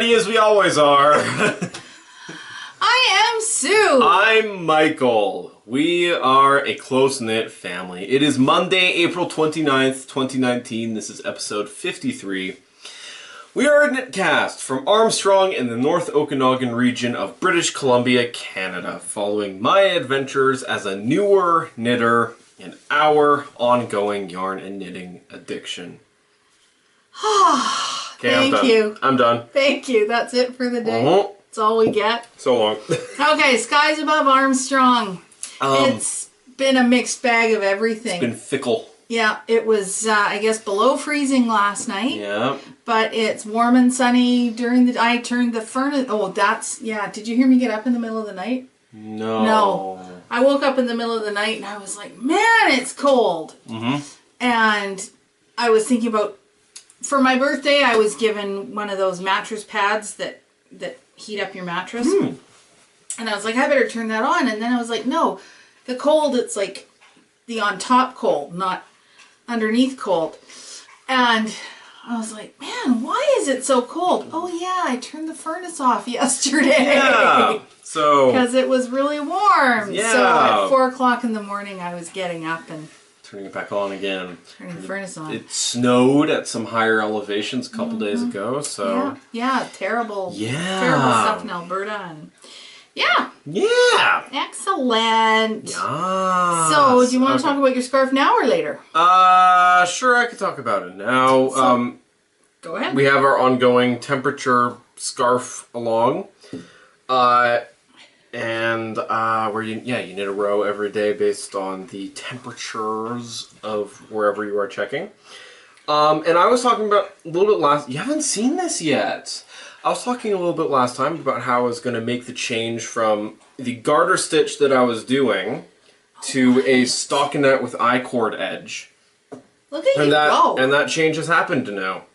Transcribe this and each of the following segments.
ready as we always are. I am Sue. I'm Michael. We are a close-knit family. It is Monday, April 29th, 2019. This is episode 53. We are a knitcast from Armstrong in the North Okanagan region of British Columbia, Canada, following my adventures as a newer knitter in our ongoing yarn and knitting addiction. Okay, Thank you. I'm done. Thank you. That's it for the day. That's all we get. So long. Okay, skies above Armstrong. It's been a mixed bag of everything. It's been fickle. Yeah, it was, I guess, below freezing last night. Yeah. But it's warm and sunny during the... I turned the furnace... Oh, that's... Yeah, did you hear me get up in the middle of the night? No. No. I woke up in the middle of the night and I was like, man, it's cold. And I was thinking about... For my birthday, I was given one of those mattress pads that heat up your mattress. And I was like, I better turn that on. And then I was like, no, the cold, it's like the on top cold, not underneath cold. And I was like, man, why is it so cold? Oh yeah, I turned the furnace off yesterday. Yeah. So. Because it was really warm. Yeah. So at 4 o'clock in the morning, I was getting up and Turning it back on again. turning the furnace on. It snowed at some higher elevations a couple days ago, so. Yeah, terrible. Yeah. Terrible stuff in Alberta. And yeah. Yeah. Excellent. Yeah. So, do you want to talk about your scarf now or later? Sure, I can talk about it now. So, go ahead. We have our ongoing temperature scarf along. Where you knit a row every day based on the temperatures of wherever you are checking. And I was talking about a little bit last... You haven't seen this yet. I was talking a little bit last time about how I was going to make the change from the garter stitch that I was doing to a stockinette with I-cord edge. Look at you go. And that change has happened now.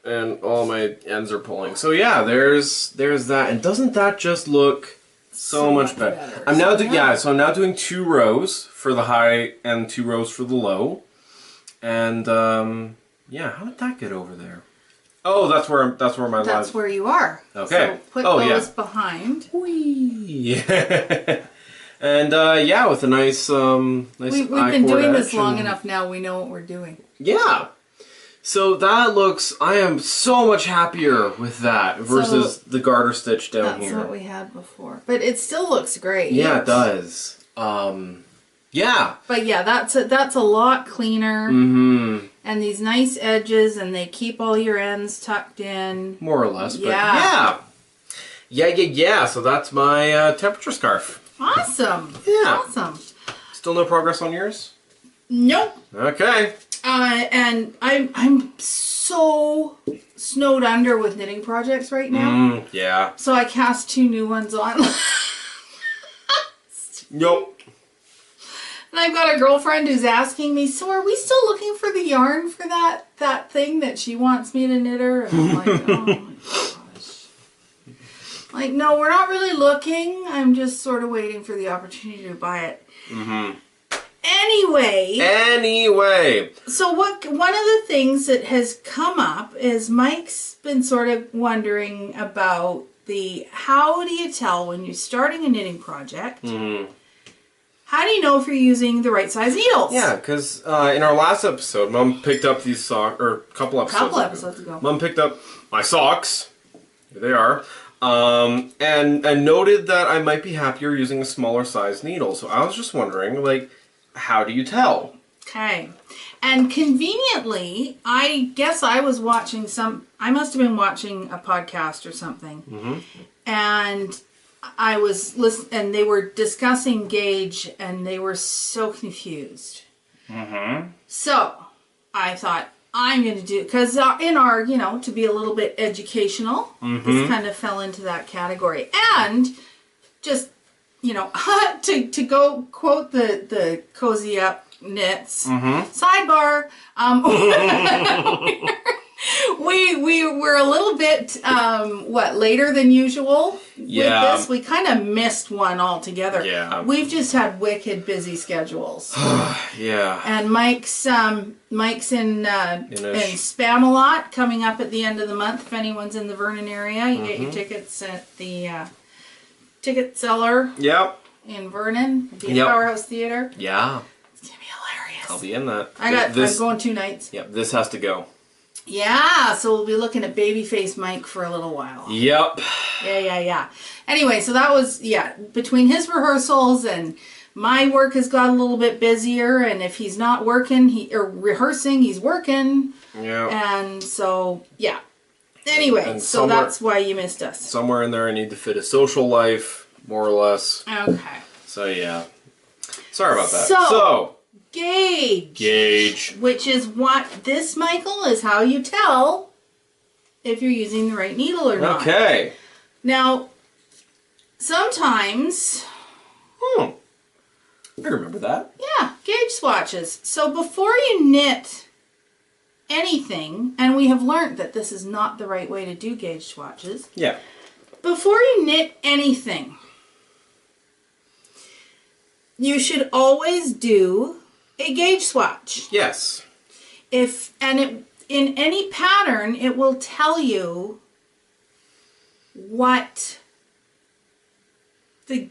And all my ends are pulling. So yeah, there's that. And doesn't that just look so much better? I'm now I'm now doing 2 rows for the high and 2 rows for the low. And yeah, how did that get over there? Oh, that's where my That's where you are. Okay. So put those behind. Whee. And yeah, with a nice We've been doing this long enough now. We know what we're doing. Yeah. So that looks, I am so much happier with that versus the garter stitch down here. That's what we had before. But it still looks great. Yeah, it does. Yeah. But yeah, that's a lot cleaner. And these nice edges, and they keep all your ends tucked in. More or less, but yeah. So that's my temperature scarf. Awesome. Yeah. Awesome. Still no progress on yours? Nope. Okay. And I'm so snowed under with knitting projects right now. Yeah. So I cast 2 new ones on. Nope. And I've got a girlfriend who's asking me, so are we still looking for the yarn for that thing that she wants me to knit her? And I'm like, oh my gosh. Like, no, we're not really looking. I'm just sort of waiting for the opportunity to buy it. Anyway. So one of the things that has come up is Mike's been sort of wondering about how do you tell when you're starting a knitting project? How do you know if you're using the right size needles? Yeah, because in our last episode, Mom picked up these socks, or a couple episodes ago. Mom picked up my socks. Here they are. And noted that I might be happier using a smaller size needle. So I was just wondering, like, how do you tell? Okay. And conveniently, I guess I was watching I must have been watching a podcast or something. And I was listening, and they were discussing gauge, and they were so confused. So I thought, I'm going to do, because in our, to be a little bit educational, this kind of fell into that category. And just, to go quote the Cozy Up Knits, sidebar, we were a little bit later than usual with this. We kind of missed one altogether. Yeah. We've just had wicked busy schedules. Yeah. And Mike's in Spam a lot coming up at the end of the month. If anyone's in the Vernon area, you get your tickets at the ticket seller. Yep. In Vernon, the Powerhouse Theater. Yeah. It's gonna be hilarious. I'll be in that. I'm going 2 nights. Yep, this has to go. Yeah, so we'll be looking at Babyface Mike for a little while. Yep. Yeah. Anyway, so that was, between his rehearsals and my work has got a little bit busier, and if he's not working, rehearsing, he's working. Yeah. And so, yeah. Anyway, and so that's why you missed us. Somewhere in there I need to fit a social life, more or less. Okay. So, yeah. Sorry about that. So gauge. Which is what this, Michael, is how you tell if you're using the right needle or not. Okay. Now, sometimes... I remember that. Yeah, gauge swatches. So before you knit anything, and we have learned that this is not the right way to do gauge swatches. Yeah. Before you knit anything, you should always do a gauge swatch. Yes. In any pattern, it will tell you what the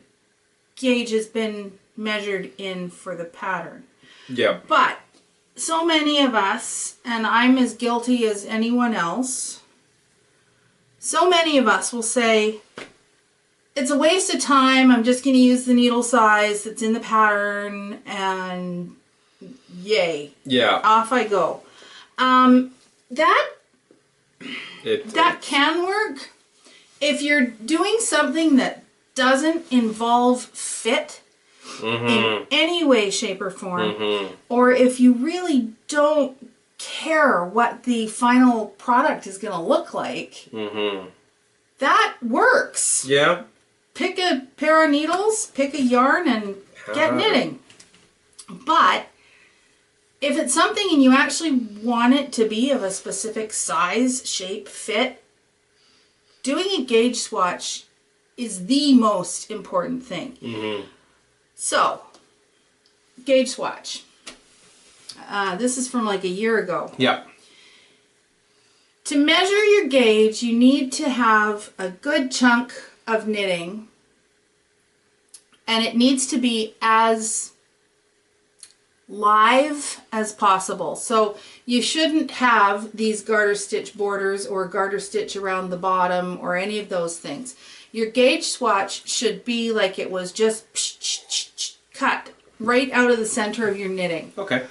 gauge has been measured in for the pattern. Yeah. But so many of us, and I'm as guilty as anyone else, so many of us will say, it's a waste of time, I'm just going to use the needle size that's in the pattern, and yay. Yeah. Off I go. That can work if you're doing something that doesn't involve fit in any way, shape, or form, or if you really don't care what the final product is going to look like, that works. Yeah. Pick a pair of needles, pick a yarn, and get knitting. But if it's something and you actually want it to be of a specific size, shape, fit, doing a gauge swatch is the most important thing. So, gauge swatch. This is from like a year ago. Yeah. To measure your gauge, you need to have a good chunk of knitting, and it needs to be as live as possible. So you shouldn't have these garter stitch borders or garter stitch around the bottom or any of those things. Your gauge swatch should be like it was just cut right out of the center of your knitting. Okay.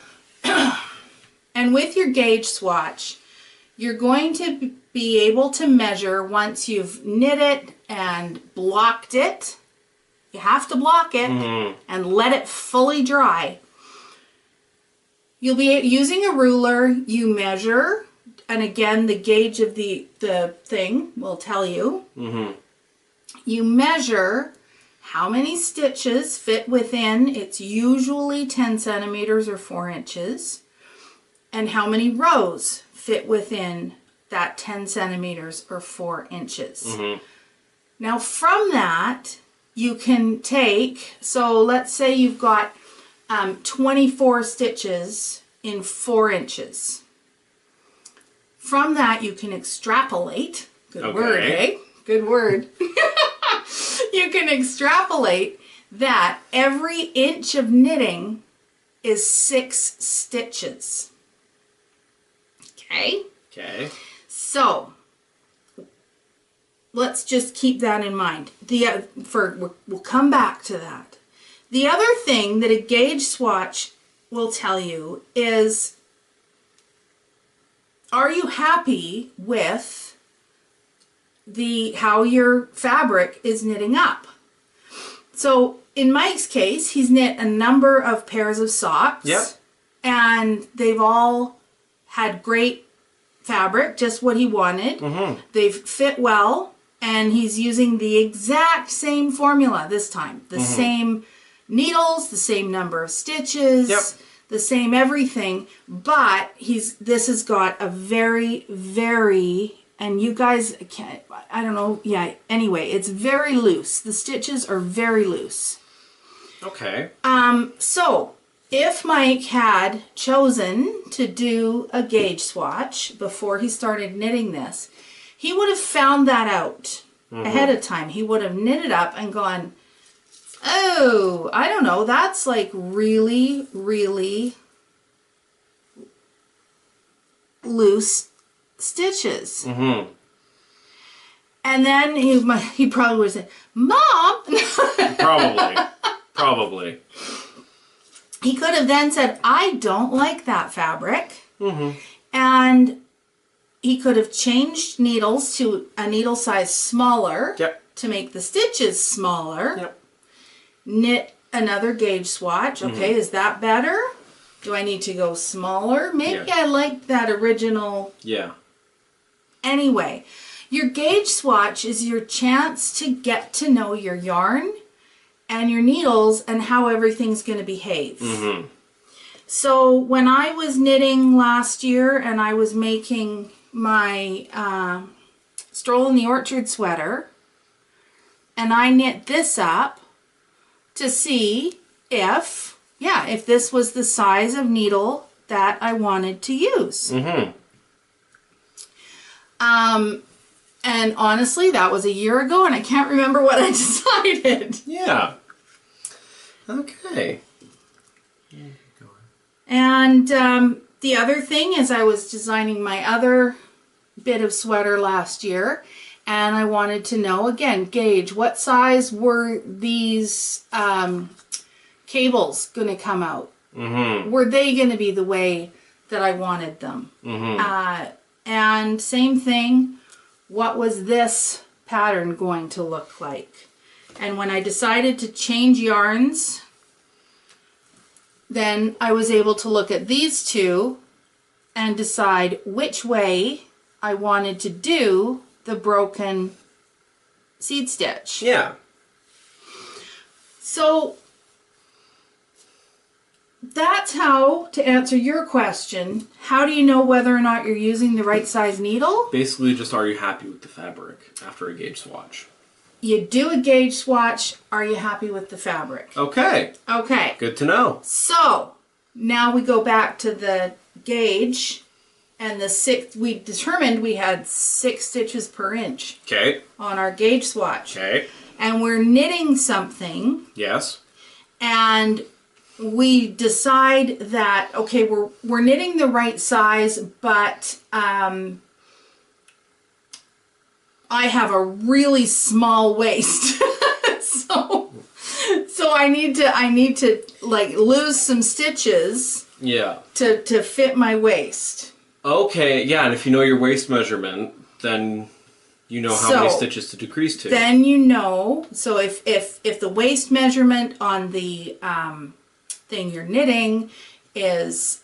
And with your gauge swatch, you're going to be able to measure once you've knit it and blocked it. You have to block it and let it fully dry. You'll be using a ruler, you measure, and again the gauge of the thing will tell you. You measure how many stitches fit within, it's usually 10 centimeters or 4 inches, and how many rows fit within that 10 centimeters or 4 inches. Now from that, you can take, so let's say you've got 24 stitches in 4 inches. From that, you can extrapolate. Good word, eh? Good word. You can extrapolate that every inch of knitting is 6 stitches. Okay? Okay. So, let's just keep that in mind. We'll come back to that. The other thing that a gauge swatch will tell you is, are you happy with how your fabric is knitting up? So in Mike's case, he's knit a number of pairs of socks. Yep. And they've all had great fabric, just what he wanted. They've fit well, and he's using the exact same formula this time. The same needles, the same number of stitches, the same everything, but this has got a very, very, and you guys can't, I don't know, yeah, anyway, it's very loose. The stitches are very loose. Okay. So if Mike had chosen to do a gauge swatch before he started knitting this, he would have found that out ahead of time. He would have knitted up and gone, oh, I don't know, that's like really, really loose stitches. Mm-hmm. And then he probably would say, Mom! Probably. He could have then said, I don't like that fabric. Mm-hmm. And he could have changed needles to a needle size smaller to make the stitches smaller. Yep. Knit another gauge swatch. Okay, is that better? Do I need to go smaller? Maybe I like that original. Yeah. Anyway, your gauge swatch is your chance to get to know your yarn and your needles and how everything's going to behave. Mm-hmm. So when I was knitting last year and I was making my Stroll in the Orchard sweater, and I knit this up to see if this was the size of needle that I wanted to use. Mm-hmm. And honestly, that was a year ago, and I can't remember what I decided. Yeah. Okay. And the other thing is I was designing my other bit of sweater last year, and I wanted to know, again, gauge, what size were these cables going to come out? Mm-hmm. Were they going to be the way that I wanted them? Mm-hmm. And same thing, what was this pattern going to look like? And when I decided to change yarns, then I was able to look at these two and decide which way I wanted to do the broken seed stitch. Yeah. So that's how, to answer your question, how do you know whether or not you're using the right size needle? Basically, just are you happy with the fabric after a gauge swatch? You do a gauge swatch. Are you happy with the fabric? Okay. Okay. Good to know. So now we go back to the gauge, and we determined we had 6 stitches per inch. Okay. On our gauge swatch. Okay. And we're knitting something. Yes. And we decide that, okay, we're knitting the right size, but I have a really small waist. so I need to like lose some stitches. Yeah. To fit my waist. Okay, yeah, and if you know your waist measurement, then you know how many stitches to decrease to. Then you know, so if the waist measurement on the thing you're knitting is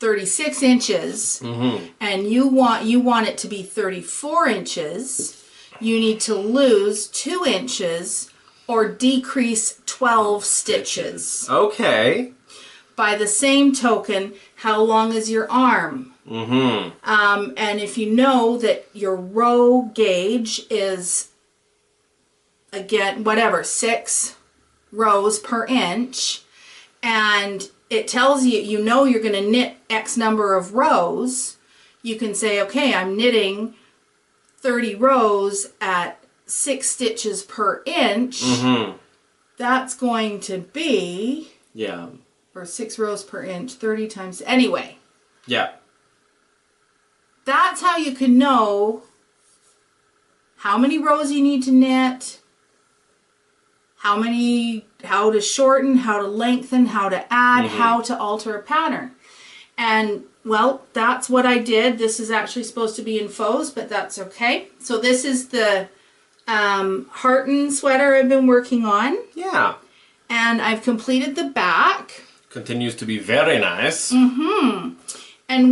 36 inches, and you want it to be 34 inches, you need to lose 2 inches or decrease 12 stitches. Okay. By the same token, how long is your arm? And if you know that your row gauge is, again, whatever, 6 rows per inch, and it tells you, you know you're going to knit X number of rows, you can say, okay, I'm knitting 30 rows at 6 stitches per inch. That's going to be... Yeah. Or 6 rows per inch, 30 times... Anyway. Yeah. That's how you can know how many rows you need to knit, how to shorten, how to lengthen, how to add, how to alter a pattern. And, well, that's what I did. This is actually supposed to be in faux, but that's okay. So this is the Harton sweater I've been working on. Yeah. And I've completed the back. Continues to be very nice. And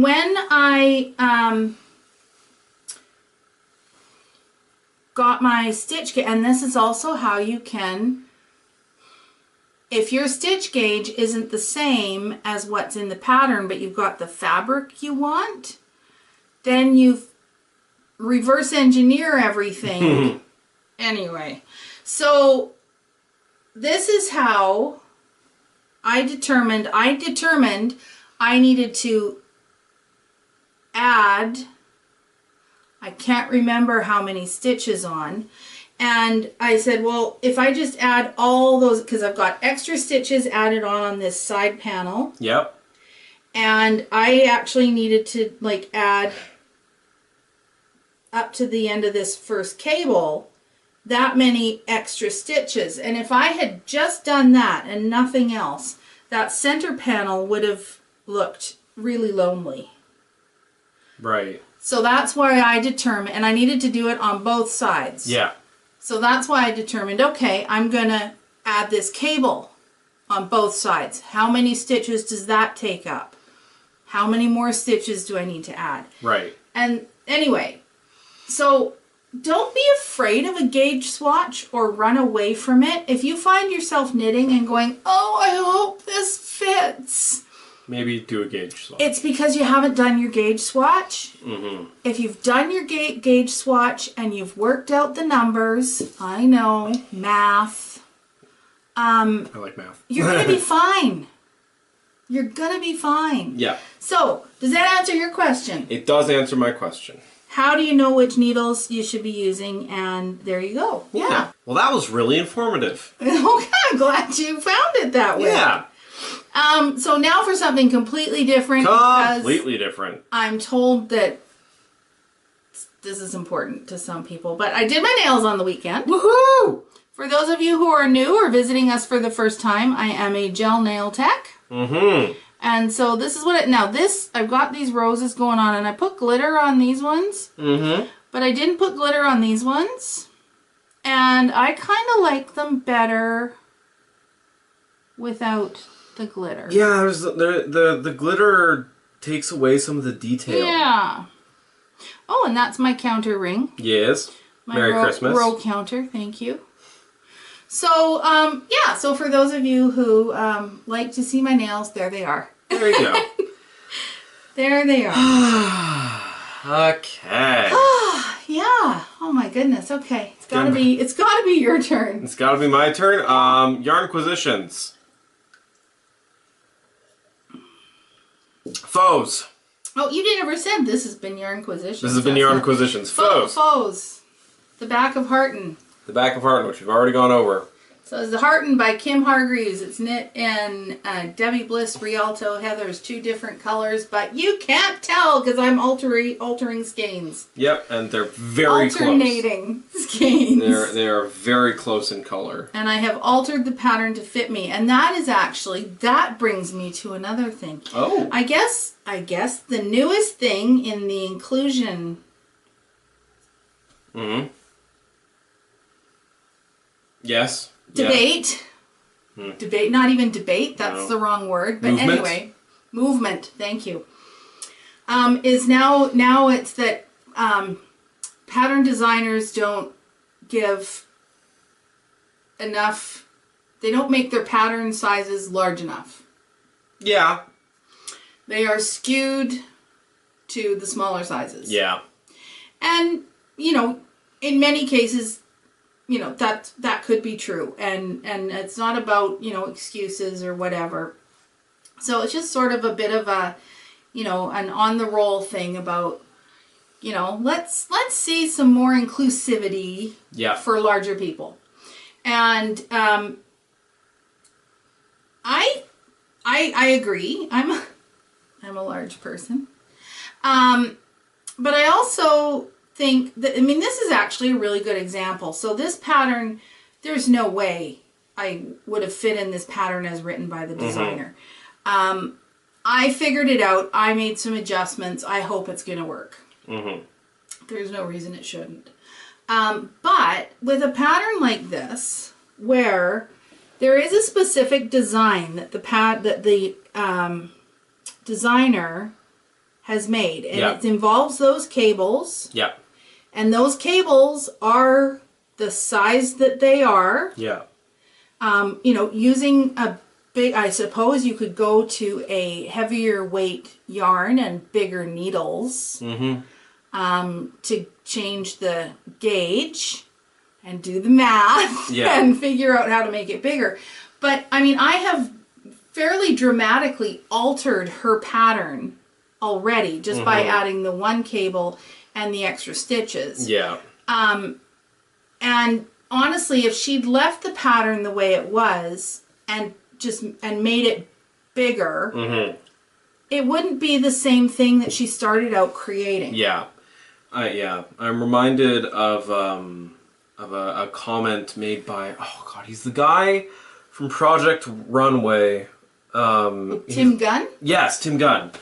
when I got my stitch kit, and this is also how you can if your stitch gauge isn't the same as what's in the pattern, but you've got the fabric you want, then you reverse engineer everything. Anyway, so this is how I determined I needed to add, I can't remember how many stitches on. And I said, well, if I just add all those, because I've got extra stitches added on this side panel. Yep. And I actually needed to like add up to the end of this first cable that many extra stitches. And if I had just done that and nothing else, that center panel would have looked really lonely. Right. So that's why I determined, and I needed to do it on both sides. Yeah. So that's why I determined, okay, I'm going to add this cable on both sides. How many stitches does that take up? How many more stitches do I need to add? Right. And anyway, so don't be afraid of a gauge swatch or run away from it. If you find yourself knitting and going, oh, I hope this fits. Maybe do a gauge swatch. It's because you haven't done your gauge swatch. Mm-hmm. If you've done your gauge swatch and you've worked out the numbers, I know, math. I like math. You're going to be fine. You're going to be fine. Yeah. So, does that answer your question? It does answer my question. How do you know which needles you should be using? And there you go. Yeah. Well, that was really informative. Okay, I'm glad you found it that way. Yeah. So now for something completely different. Completely different. I'm told that this is important to some people, but I did my nails on the weekend. Woohoo! For those of you who are new or visiting us for the first time, I am a gel nail tech. Mm-hmm. And so this is what it, now this, I've got these roses going on and I put glitter on these ones. Mm-hmm. But I didn't put glitter on these ones. And I kind of like them better without the glitter. Yeah, there's the glitter takes away some of the detail. Yeah. Oh, and that's my counter ring. Yes. My Merry Christmas. row counter, thank you. So, yeah, so for those of you who like to see my nails, there they are. There you go. There they are. Okay. Yeah. Oh my goodness. Okay. It's gotta be your turn. It's gotta be my turn. Yarnquisitions. Foes. Oh, you never said this has been Yarnquisitions. This has been Yarnquisitions. Foes. Foes. The Back of Hearten. The Back of Hearten, which we've already gone over. So it's the Heartened by Kim Hargreaves. It's knit in Debbie Bliss, Rialto, Heather's, 2 different colors, but you can't tell because I'm altering skeins. Yep, and they're very Alternating skeins. They are very close in color. And I have altered the pattern to fit me, and that brings me to another thing. Oh. I guess the newest thing in the inclusion. Mm-hmm. Yes. Debate. Yeah. Debate, not even debate, that's the wrong word. But movement. Anyway, movement, thank you. Is now it's that pattern designers don't give enough, they don't make their pattern sizes large enough. Yeah. They are skewed to the smaller sizes. Yeah. And, in many cases, that could be true, and it's not about excuses or whatever. So it's just sort of a bit of a an on the roll thing about let's see some more inclusivity for larger people. And I agree. I'm a large person, but I also think that, this is actually a really good example. So this pattern, there's no way I would have fit in this pattern as written by the designer. Mm-hmm. I figured it out. I made some adjustments. I hope it's going to work. Mm-hmm. There's no reason it shouldn't. But with a pattern like this, where there is a specific design that the designer has made, and it involves those cables. Yeah. And those cables are the size that they are. Yeah. using a big, I suppose you could go to a heavier weight yarn and bigger needles to change the gauge and do the math and figure out how to make it bigger. But I mean, I have fairly dramatically altered her pattern already just by adding the one cable and the extra stitches. Yeah. And honestly, if she'd left the pattern the way it was and made it bigger, it wouldn't be the same thing that she started out creating. Yeah. I'm reminded of a comment made by, oh God, he's the guy from Project Runway. Tim Gunn? Yes, Tim Gunn.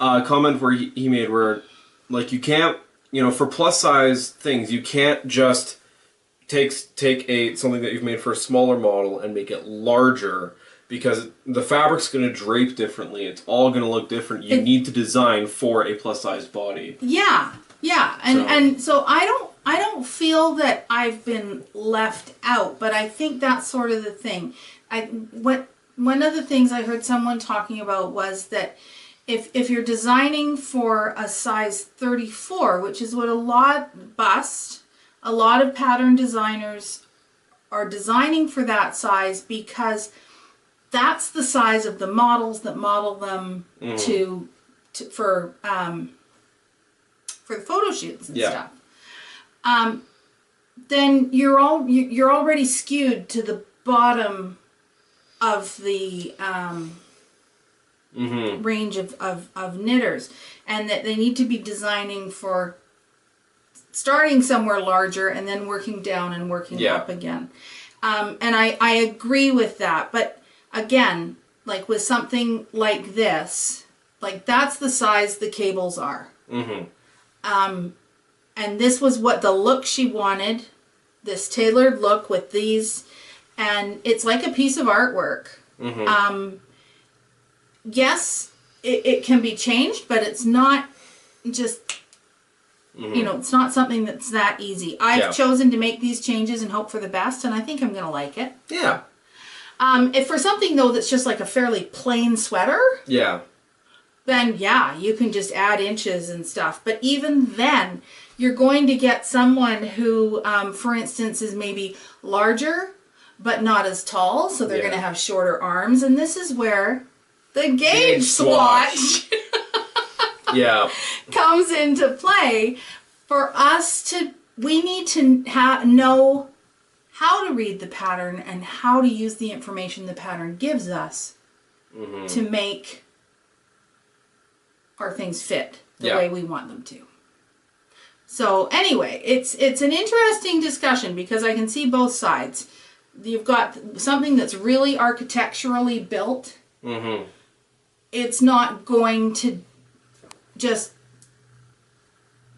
A comment where he made where, like, you can't, for plus size things, you can't just take something that you've made for a smaller model and make it larger, because the fabric's going to drape differently. It's all going to look different. You need to design for a plus size body. Yeah. And so I don't feel that I've been left out, but I think that's sort of the thing. One of the things I heard someone talking about was that if you're designing for a size 34, which is what a lot of pattern designers are designing for that size, because that's the size of the models that model them for the photo shoots and stuff. Then you're already skewed to the bottom of the range of knitters, and that they need to be designing for starting somewhere larger and then working down and working up again. And I agree with that, but again, like with something like this, like that's the size the cables are. And this was what the look she wanted, this tailored look with these, and it's like a piece of artwork. Yes, it can be changed, but it's not just, it's not something that's that easy. I've chosen to make these changes and hope for the best, and I think I'm going to like it. Yeah. If for something, though, that's just like a fairly plain sweater, then you can just add inches and stuff. But even then, you're going to get someone who, for instance, is maybe larger, but not as tall, so they're going to have shorter arms. And this is where the gauge swatch comes into play. For us we need to know how to read the pattern and how to use the information the pattern gives us to make our things fit the way we want them to. So anyway, it's an interesting discussion because I can see both sides. You've got something that's really architecturally built. It's not going to just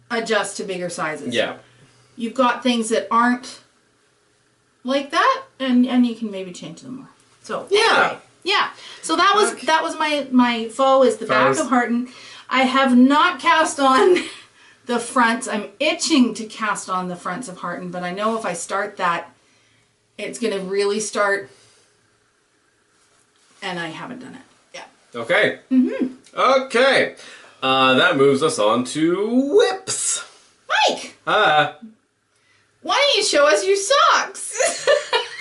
adjust to bigger sizes. You've got things that aren't like that, and you can maybe change them more. So anyway, so that was my faux is the back of Heartened. I have not cast on the fronts. I'm itching to cast on the fronts of Heartened, but I know if I start that, it's going to really start, and I haven't done it yet. Okay. Okay. That moves us on to whips. Mike! Why don't you show us your socks?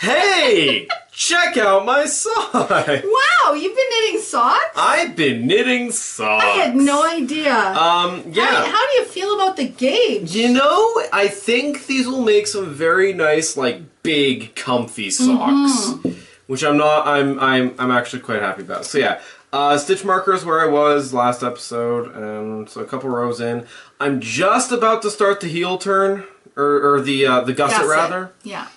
Hey! Check out my socks! Wow, you've been knitting socks? I've been knitting socks. I had no idea. How do you feel about the gauge? I think these will make some very nice, like, big, comfy socks. Which I'm actually quite happy about. So yeah. Stitch markers where I was last episode, and so a couple rows in. I'm just about to start the heel turn, or the gusset rather. Yeah.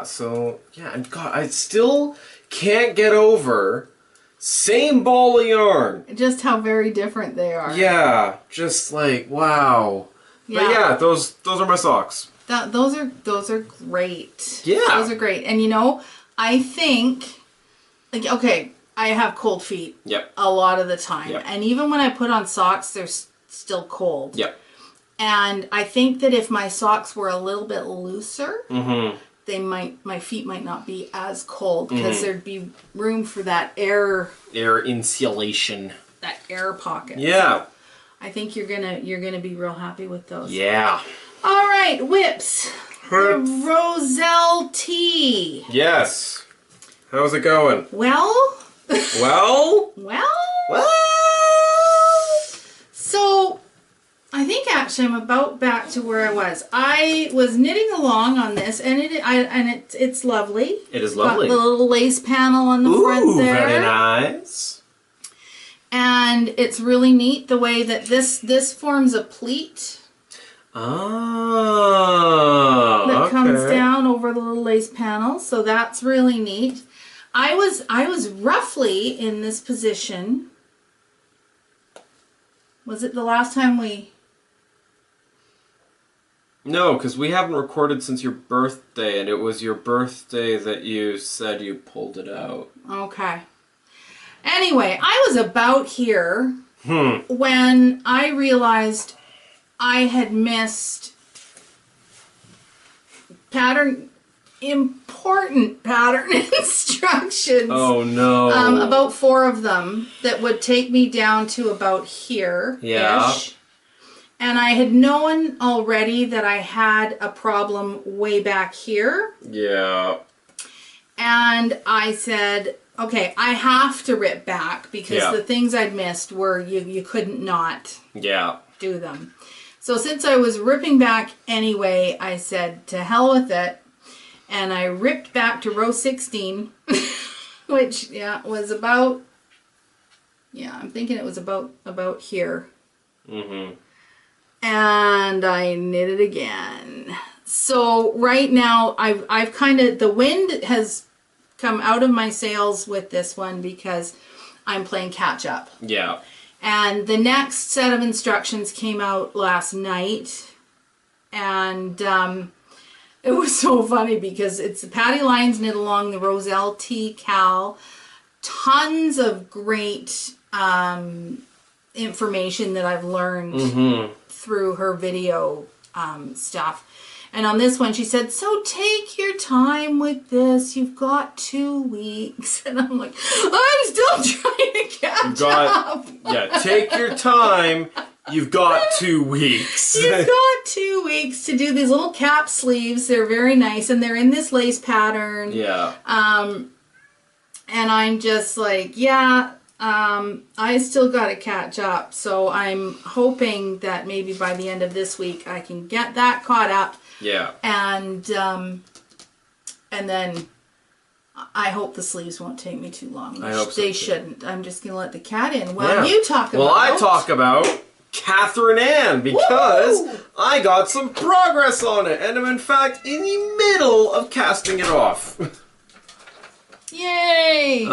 So and God, I still can't get over same ball of yarn. Just how very different they are. Yeah, just like wow. Yeah. But those are my socks. Those are great. Yeah. Those are great. And I think, like, okay, I have cold feet a lot of the time. And even when I put on socks, they're still cold. And I think that if my socks were a little bit looser, my feet might not be as cold because there'd be room for that air insulation, that air pocket. Yeah. So I think you're gonna be real happy with those. Yeah. All right, whips. The Roselle tea. Yes. How's it going? Well. Well. Well. So, I think actually I'm about back to where I was. I was knitting along on this, and it's lovely. It is lovely. Got the little lace panel on the front there. Very nice. And it's really neat the way that this forms a pleat. Oh, that comes down over the little lace panel, so that's really neat. I was roughly in this position. Was it the last time we? No, because we haven't recorded since your birthday, and it was your birthday that you said you pulled it out. Okay. Anyway, I was about here when I realized I had missed important pattern instructions. Oh no. About 4 of them that would take me down to about here. Yeah. And I had known already that I had a problem way back here. Yeah. And I said, okay, I have to rip back because the things I'd missed were you couldn't not do them. So since I was ripping back anyway, I said to hell with it. And I ripped back to row 16, which was about, I'm thinking it was about here. Mm-hmm. And I knit it again. So right now I've kind of, the wind has come out of my sails with this one because I'm playing catch up. Yeah. And the next set of instructions came out last night, and it was so funny because it's Patty Lyons knit along the Roselle T Cal. Tons of great information that I've learned through her video stuff. And on this one, she said, so take your time with this. You've got 2 weeks. And I'm like, I'm still trying to catch up. Yeah, take your time. You've got 2 weeks. You've got 2 weeks to do these little cap sleeves. They're very nice. And they're in this lace pattern. Yeah. And I'm just like, I still got to catch up. So I'm hoping that maybe by the end of this week, I can get that caught up. Yeah. And then I hope the sleeves won't take me too long. I hope so they too. shouldn't. I'm just going to let the cat in. Well, you talk about... Well, I talk about Katherine Ann because I got some progress on it. And I'm in fact in the middle of casting it off. Yay!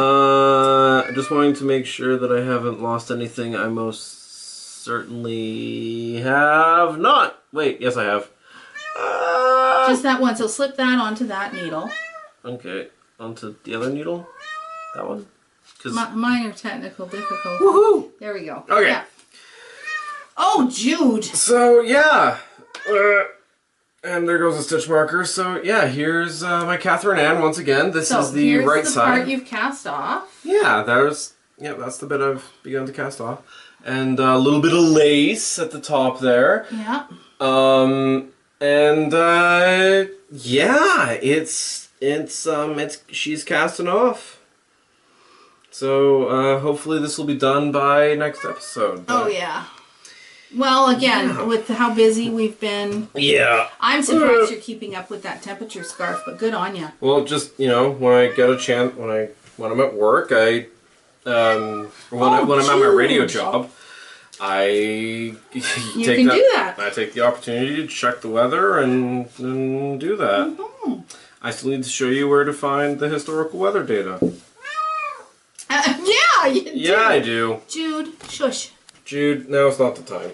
Just wanting to make sure that I haven't lost anything. I most certainly have not. Wait, yes I have. Just that one. So slip that onto that needle. Okay, onto the other needle. That one. Minor technical difficulty. Woohoo! There we go. Okay. Yeah. Oh, Jude. So and there goes a stitch marker. So yeah, here's my Katherine Ann once again. This is the right side. Part you've cast off. Yeah, that's the bit I've begun to cast off, and a little bit of lace at the top there. Yeah. She's casting off. So hopefully this will be done by next episode. Oh yeah. Well, again, with how busy we've been. Yeah. I'm surprised you're keeping up with that temperature scarf, but good on you. Well, just, when I get a chance, when I'm at work, when I'm at my radio job, I take the opportunity to check the weather and do that. Mm-hmm. I still need to show you where to find the historical weather data. You do. Yeah, I do. Jude, shush. Jude, now's not the time.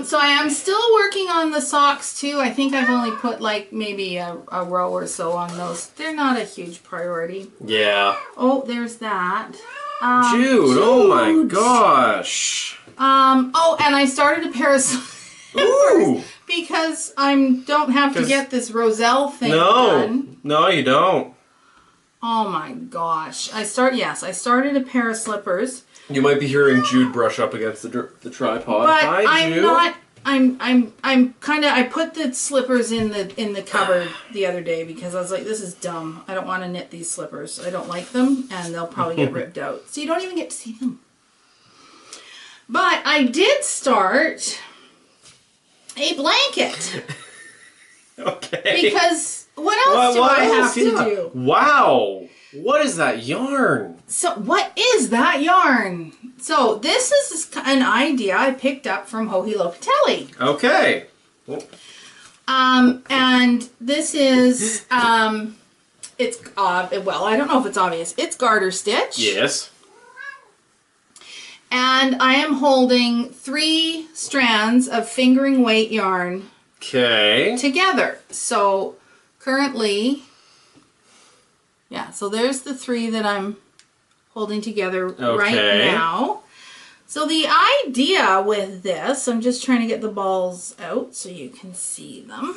So I am still working on the socks too. I think I've only put like maybe a row or so on those. They're not a huge priority. Yeah. Oh, there's that. Jude, oh my gosh. And I started a pair of because I don't have to get this roselle thing done. No, you don't. Oh my gosh. I started a pair of slippers. You might be hearing Jude brush up against the tripod. But Hi, Jude. I'm kind of, I put the slippers in the cupboard the other day because I was like, this is dumb. I don't want to knit these slippers. I don't like them and they'll probably get ripped out. So you don't even get to see them. But I did start a blanket. Okay. Because what else do I have to do? Wow. What is that yarn? So what is that yarn? So this is an idea I picked up from Joji Locatelli. Okay. And this is, it's, well, I don't know if it's obvious. It's garter stitch. Yes. And I am holding 3 strands of fingering weight yarn together. So currently, yeah, so there's the 3 that I'm holding together right now. So the idea with this, I'm just trying to get the balls out so you can see them.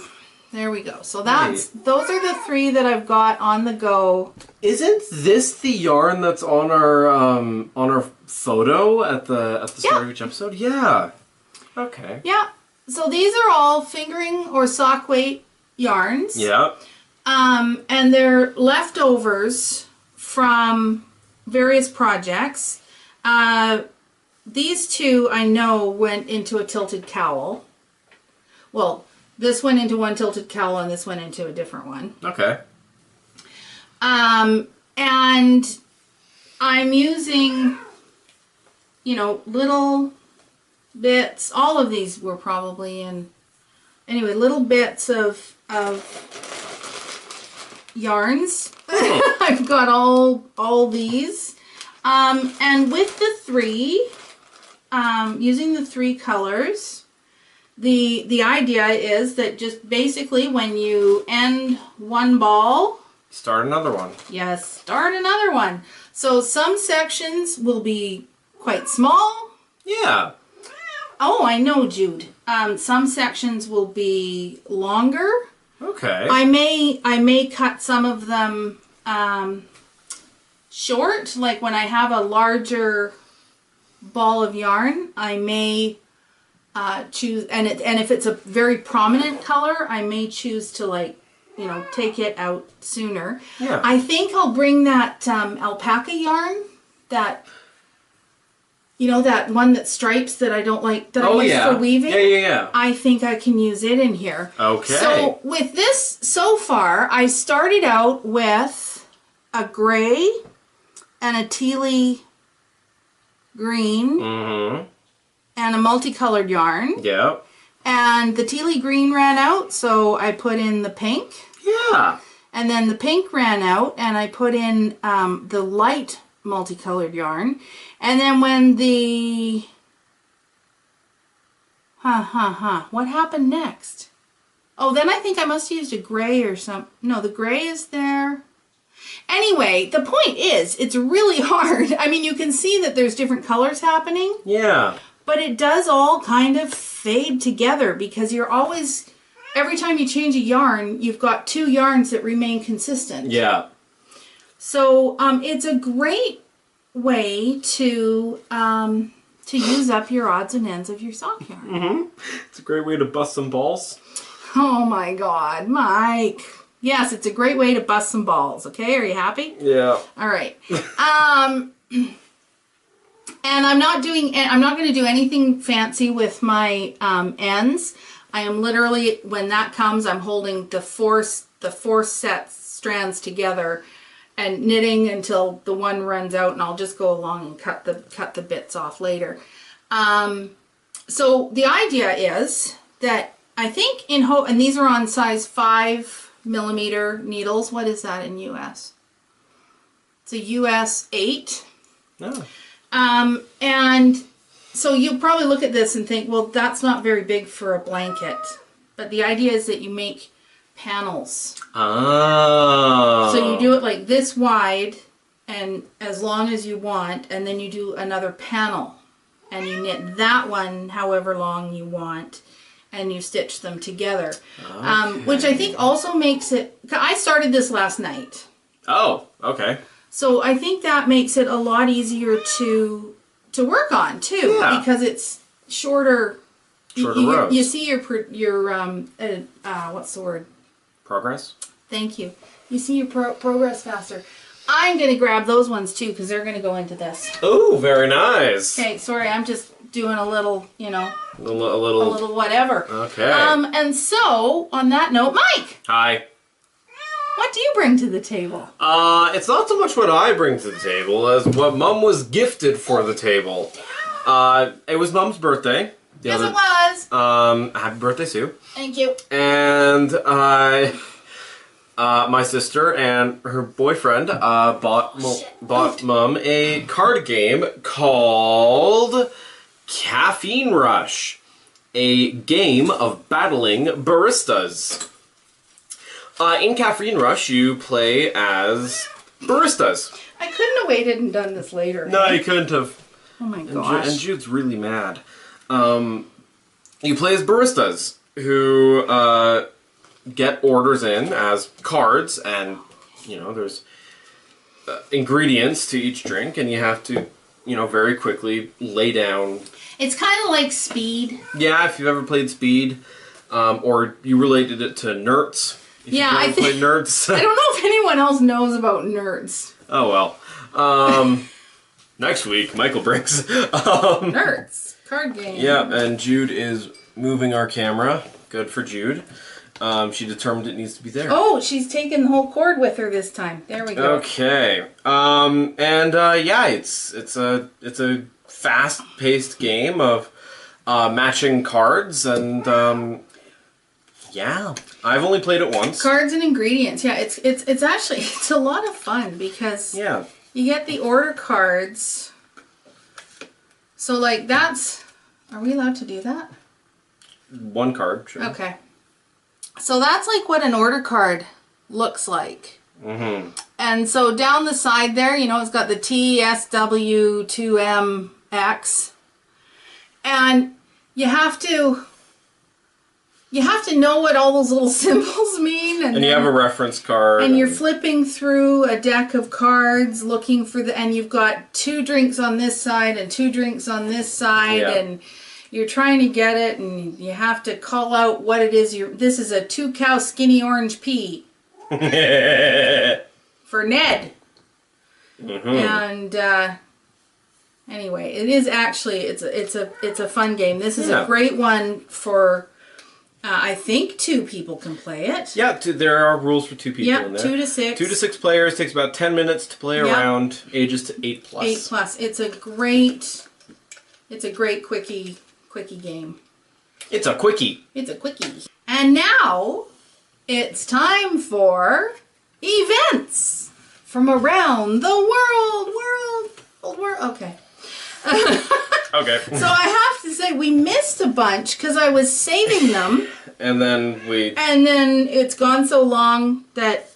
There we go. So those are the 3 that I've got on the go. Isn't this the yarn that's on our photo at the start of each episode? Yeah. Okay. Yeah. So these are all fingering or sock weight yarns. Yeah. And they're leftovers from various projects. These 2 I know went into a tilted cowl. Well, this went into one tilted cowl and this went into a different one. Okay. And I'm using, you know, little bits. All of these were probably in, anyway, little bits of yarns. I've got all these. And with the 3, using the 3 colors, the idea is that just basically when you end one ball, start another one. Yes, start another one. So some sections will be quite small. Yeah. Oh, I know, Jude. Some sections will be longer. Okay. I may cut some of them short. Like when I have a larger ball of yarn, I may choose, and if it's a very prominent color, I may choose to, like, you know, take it out sooner. Yeah. I think I'll bring that alpaca yarn, that, you know, that one that stripes that I don't like, that I use for weaving. Yeah. I think I can use it in here. Okay. So with this, so far, I started out with a gray and a tealy green and a multicolored yarn. Yeah. And the tealy green ran out, so I put in the pink. Yeah. And then the pink ran out, and I put in the light multicolored yarn. And then when the... What happened next? Oh, then I think I must have used a gray or some... No, the gray is there. Anyway, the point is, it's really hard. I mean, you can see that there's different colors happening. Yeah. But it does all kind of fade together because you're always... Every time you change a yarn, you've got 2 yarns that remain consistent. Yeah. So it's a great way to use up your odds and ends of your sock yarn. It's a great way to bust some balls. Oh my God, Mike. Yes, it's a great way to bust some balls. Okay, are you happy? Yeah. All right. And I'm not going to do anything fancy with my ends. I am literally, when that comes, I'm holding the four set strands together and knitting until the one runs out, and I'll just go along and cut the bits off later. So the idea is that I think and these are on size 5mm needles. What is that in US? It's a US 8. Oh. And so you'll probably look at this and think, well, that's not very big for a blanket. But the idea is that you make panels. Oh. So you do it like this wide and as long as you want, and then you do another panel. And you knit that one however long you want. and you stitch them together. Okay. Which I think also makes it... I started this last night. Oh, okay. So I think that makes it a lot easier to work on, too. Yeah. Because it's shorter... Shorter rows. You see your what's the word? Progress? Thank you. You see your progress faster. I'm going to grab those ones too because they're going to go into this. Oh, very nice. Okay, sorry, I'm just doing a little, A a little little whatever. Okay. And so, on that note, Mike, Hi. what do you bring to the table? It's not so much what I bring to the table as what Mum was gifted for the table. It was Mum's birthday. Yes, it was. Happy birthday, Sue. Thank you. And my sister and her boyfriend bought Mum a card game called Caffeine Rush, a game of battling baristas. In Caffeine Rush, you play as baristas. I couldn't have waited and done this later. No, you couldn't have. Oh my gosh. And Jude's really mad. You play as baristas who get orders in as cards, and there's ingredients to each drink, and you have to very quickly lay down. It's kind of like Speed. Yeah, if you've ever played Speed, or you related it to Nerds. Yeah, I think. Played Nerds. I don't know if anyone else knows about Nerds. Oh well. Next week, Michael brings Nerds card game. Yeah, and Jude is moving our camera. Good for Jude. She determined it needs to be there. Oh, she's taken the whole cord with her this time. There we go. Okay. Yeah, it's a fast-paced game of matching cards, and yeah, I've only played it once. Cards and ingredients. Yeah, it's actually a lot of fun because yeah, you get the order cards. So like that's, are we allowed to do that? One card, sure. Okay. So that's like what an order card looks like. Mm-hmm. And so down the side there, it's got the TSW2MX. And you have to know what all those little symbols mean. And you have a reference card. And you're flipping through a deck of cards looking for and you've got 2 drinks on this side and 2 drinks on this side. Yeah. And you're trying to get it, and you have to call out what it is. This is a 2-cow skinny orange pea for Ned. Mm-hmm. And anyway, it is actually it's a fun game. This is a great one for. I think 2 people can play it. Yeah, there are rules for 2 people in there. 2 to 6. 2 to 6 players, takes about 10 minutes to play around, ages to 8 plus. 8 plus. It's a great quickie game. It's a quickie. It's a quickie. And now it's time for events from around the world. Okay. Okay. So I have to say we missed a bunch because I was saving them. And then it's gone so long that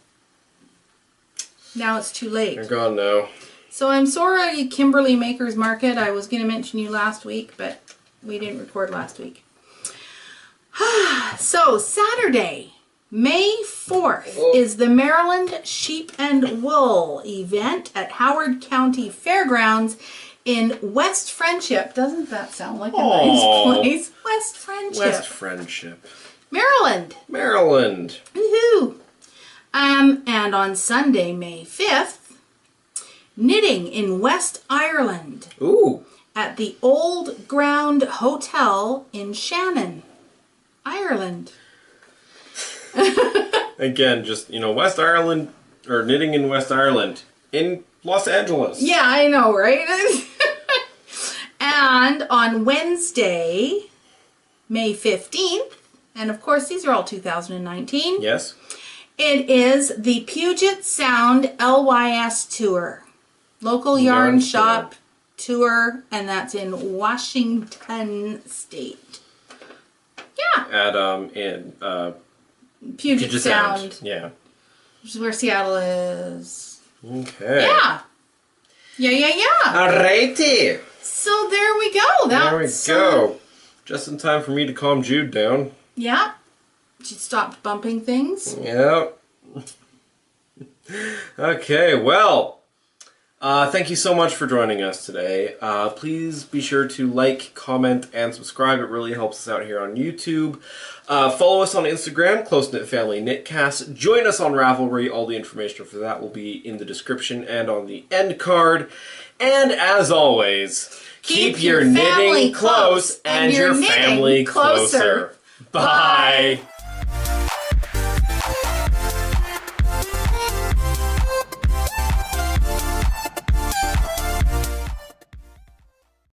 now it's too late. They're gone now. So I'm sorry, Kimberly Makers Market. I was going to mention you last week, but we didn't record last week. So Saturday, May 4th is the Maryland Sheep and Wool event at Howard County Fairgrounds in West Friendship. Doesn't that sound like a nice place? West Friendship. West Friendship. Maryland. Woohoo! And on Sunday, May 5th, knitting in West Ireland. Ooh. At the Old Ground Hotel in Shannon, Ireland. Again, just, West Ireland, or knitting in West Ireland, in Los Angeles. Yeah, I know, right? And on Wednesday, May 15th, and of course these are all 2019. Yes. It is the Puget Sound LYS Tour. Local yarn shop tour, and that's in Washington State. Yeah. At in Puget Sound. Yeah. Which is where Seattle is. Okay. Yeah. Alrighty. So there we go. There we go. Just in time for me to calm Jude down. Yeah. She stopped bumping things. Yep. Okay, well, thank you so much for joining us today. Please be sure to like, comment, and subscribe. It really helps us out here on YouTube. Follow us on Instagram, Close Knit Family Knitcast. Join us on Ravelry. All the information for that will be in the description and on the end card. And as always, keep your knitting close and your family closer. Bye.